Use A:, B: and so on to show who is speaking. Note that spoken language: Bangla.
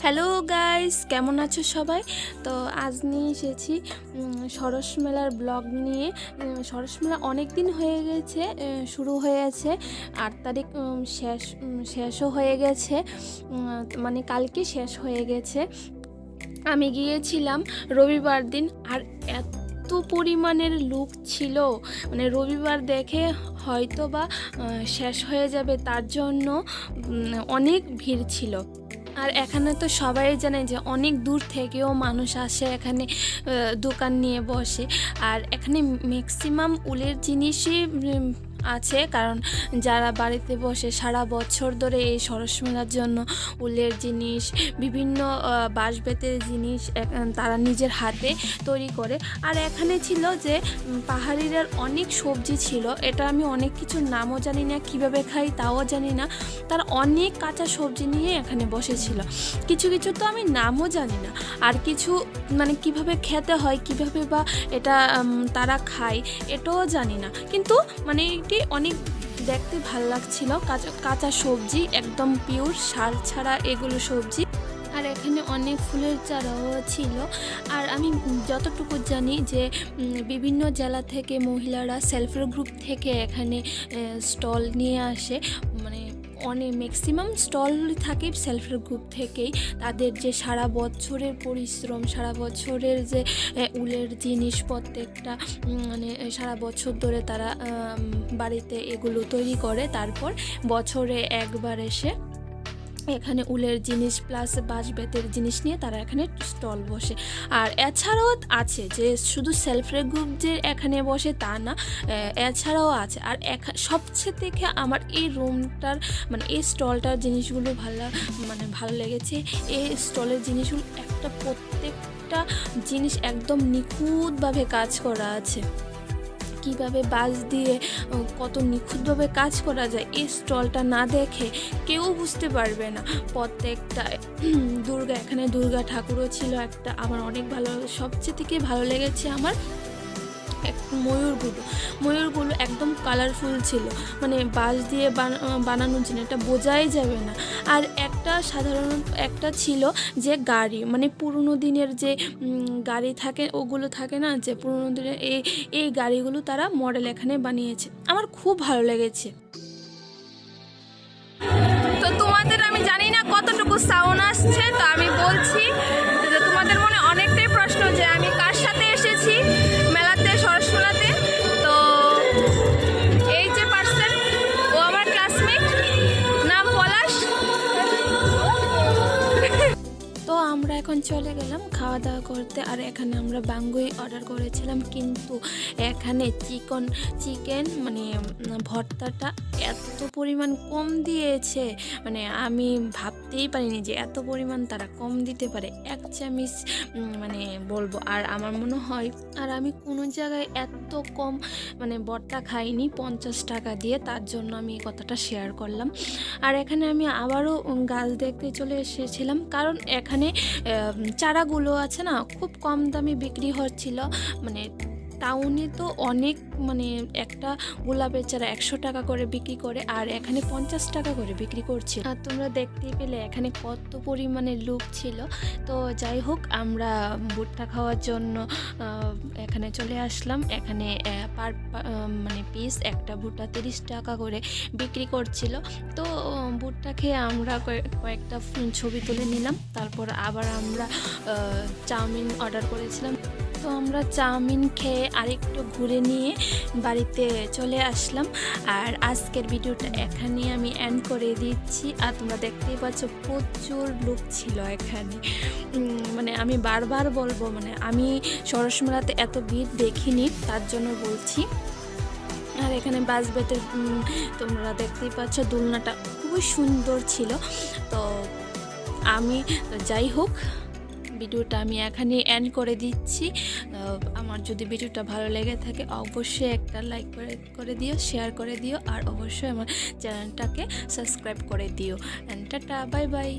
A: হ্যালো গাইস, কেমন আছো সবাই? তো আজ নিয়ে এসেছি সরস মেলার ব্লগ নিয়ে। সরস মেলা অনেক দিন হয়ে গেছে, শুরু হয়েছে 8 তারিখ, শেষও হয়ে গেছে, মানে কালকে শেষ হয়ে গেছে। আমি গিয়েছিলাম রবিবার দিন, আর এত পরিমাণের লোক ছিল, মানে রবিবার দেখে হয়তো বা শেষ হয়ে যাবে, তার জন্য অনেক ভিড় ছিল। আর এখানে তো সবাই জানে যে অনেক দূর থেকেও মানুষ আসে এখানে দোকান নিয়ে বসে। আর এখানে ম্যাক্সিমাম উলের জিনিসই আছে, কারণ যারা বাড়িতে বসে সারা বছর ধরে এই সরস মেলার জন্য উলের জিনিস, বিভিন্ন বাঁশ বেতের জিনিস তারা নিজের হাতে তৈরি করে। আর এখানে ছিল যে পাহাড়িদের অনেক সবজি ছিল, এটা আমি অনেক কিছুর নামও জানি না, কিভাবে খাই তাও জানি না। তার অনেক কাঁচা সবজি নিয়ে এখানে বসেছিল, কিছু কিছু তো আমি নামও জানি না, আর কিছু মানে কিভাবে খেতে হয়, কিভাবে বা এটা তারা খায় এটাও জানি না, কিন্তু মানে এটি অনেক দেখতে ভাল লাগছিল। কাঁচা সবজি, একদম পিওর, সার ছাড়া এগুলো সবজি। আর এখানে অনেক ফুলের চারাও ছিল। আর আমি যতটুকু জানি যে বিভিন্ন জেলা থেকে মহিলারা সেলফ হেল্প গ্রুপ থেকে এখানে স্টল নিয়ে আসে, মানে অনেক ম্যাক্সিমাম স্টল থাকে সেলফ হেল্প গ্রুপ থেকেই। তাদের যে সারা বছরের পরিশ্রম, সারা বছরের যে উলের জিনিস প্রত্যেকটা, মানে সারা বছর ধরে তারা বাড়িতে এগুলো তৈরি করে, তারপর বছরে একবার এসে এখানে উলের জিনিস প্লাস বাঁশ বেতের জিনিস নিয়ে তারা এখানে স্টল বসে। আর এছাড়াও আছে যে শুধু সেলফ হেল্প গ্রুপ যে এখানে বসে তা না, এছাড়াও আছে। আর সবচেয়ে থেকে আমার এই রুমটার, মানে এই স্টলটার জিনিসগুলো ভালো লেগেছে। এই স্টলের জিনিসগুলো প্রত্যেকটা জিনিস একদম নিখুঁতভাবে কাজ করা আছে। কিভাবে বাঁশ দিয়ে কত নিখুঁতভাবে কাজ করা যায়, এই স্টলটা না দেখে কেউ বুঝতে পারবে না। প্রত্যেকটা এখানে দুর্গা ঠাকুরও ছিল একটা, আমার অনেক সবচেয়ে থেকে ভালো লেগেছে আমার ময়ূরগুলো একদম কালারফুল ছিল, মানে বাঁশ দিয়ে বানানো জিনিস, এটা বোঝাই যাবে না। আর সাধারণত একটা ছিল যে গাড়ি, মানে পুরনো দিনের যে গাড়ি থাকে, ওগুলো থাকে না যে পুরনো দিনের, এই গাড়িগুলো তারা মডেল এখানে বানিয়েছে, আমার খুব ভালো লেগেছে। তো তোমাদের আমি জানি না কতটুকু সাউন্ড আসছে, তো আমি বলছি যে তোমাদের মনে অনেকটাই প্রশ্ন যে আমি কার সাথে এসেছি মেলাতে, সরস মেলাতে। তো এই যে পার্সন, ও আমার ক্লাসমেট, নাম পলাশ। তো আমরা এখন চলে গেলাম খাওয়া দাওয়া করতে। আর এখানে আমরা বাঙ্গুই অর্ডার করেছিলাম, কিন্তু এখানে চিকেন মানে ভর্তাটা এত পরিমাণ কম দিয়েছে, মানে আমি ভাবতেই পারিনি যে এত পরিমাণ তারা কম দিতে পারে। 1 চামচ মানে বলবো, আর আমার মনে হয় আর আমি কোনো জায়গায় এত কম মানে ভর্তা খাইনি 50 টাকা দিয়ে, তার জন্য আমি এই কথাটা শেয়ার করলাম। আর এখানে আমি আবারও গাছ দেখতে চলে এসেছিলাম, কারণ এখানে চারাগুলো আছে না, খুব কম দামে বিক্রি হচ্ছিল। মানে টাউনে তো অনেক, মানে একটা গোলাপের চারা 100 টাকা করে বিক্রি করে, আর এখানে 50 টাকা করে বিক্রি করছে। আর তোমরা দেখতেই পেলে এখানে কত পরিমাণে লোক ছিল। তো যাই হোক, আমরা ভুট্টা খাওয়ার জন্য এখানে চলে আসলাম। এখানে মানে পিস একটা ভুট্টা 30 টাকা করে বিক্রি করছিল। তো ভুট্টা খেয়ে আমরা কয়েকটা ছবি তুলে নিলাম, তারপর আবার আমরা চাউমিন অর্ডার করেছিলাম। তো আমরা চাউমিন খেয়ে আরেকটু ঘুরে নিয়ে বাড়িতে চলে আসলাম। আর আজকের ভিডিওটা এখানে আমি এন্ড করে দিচ্ছি। আর তোমরা দেখতেই পাচ্ছ প্রচুর লোক ছিল এখানে, মানে আমি বারবার বলবো, মানে আমি সরস মেলাতে এত ভিড় দেখিনি, তার জন্য বলছি। আর এখানে বাঁশ বেতের তোমরা দেখতেই পাচ্ছ দোলনাটা খুবই সুন্দর ছিল। তো যাই হোক, ভিডিওটা আমি এখানে এন্ড করে দিচ্ছি। আমার যদি ভিডিওটা ভালো লেগে থাকে অবশ্যই একটা লাইক করে দিও, শেয়ার করে দিও, আর অবশ্যই আমার চ্যানেলটাকে সাবস্ক্রাইব করে দিও। Tata, bye bye.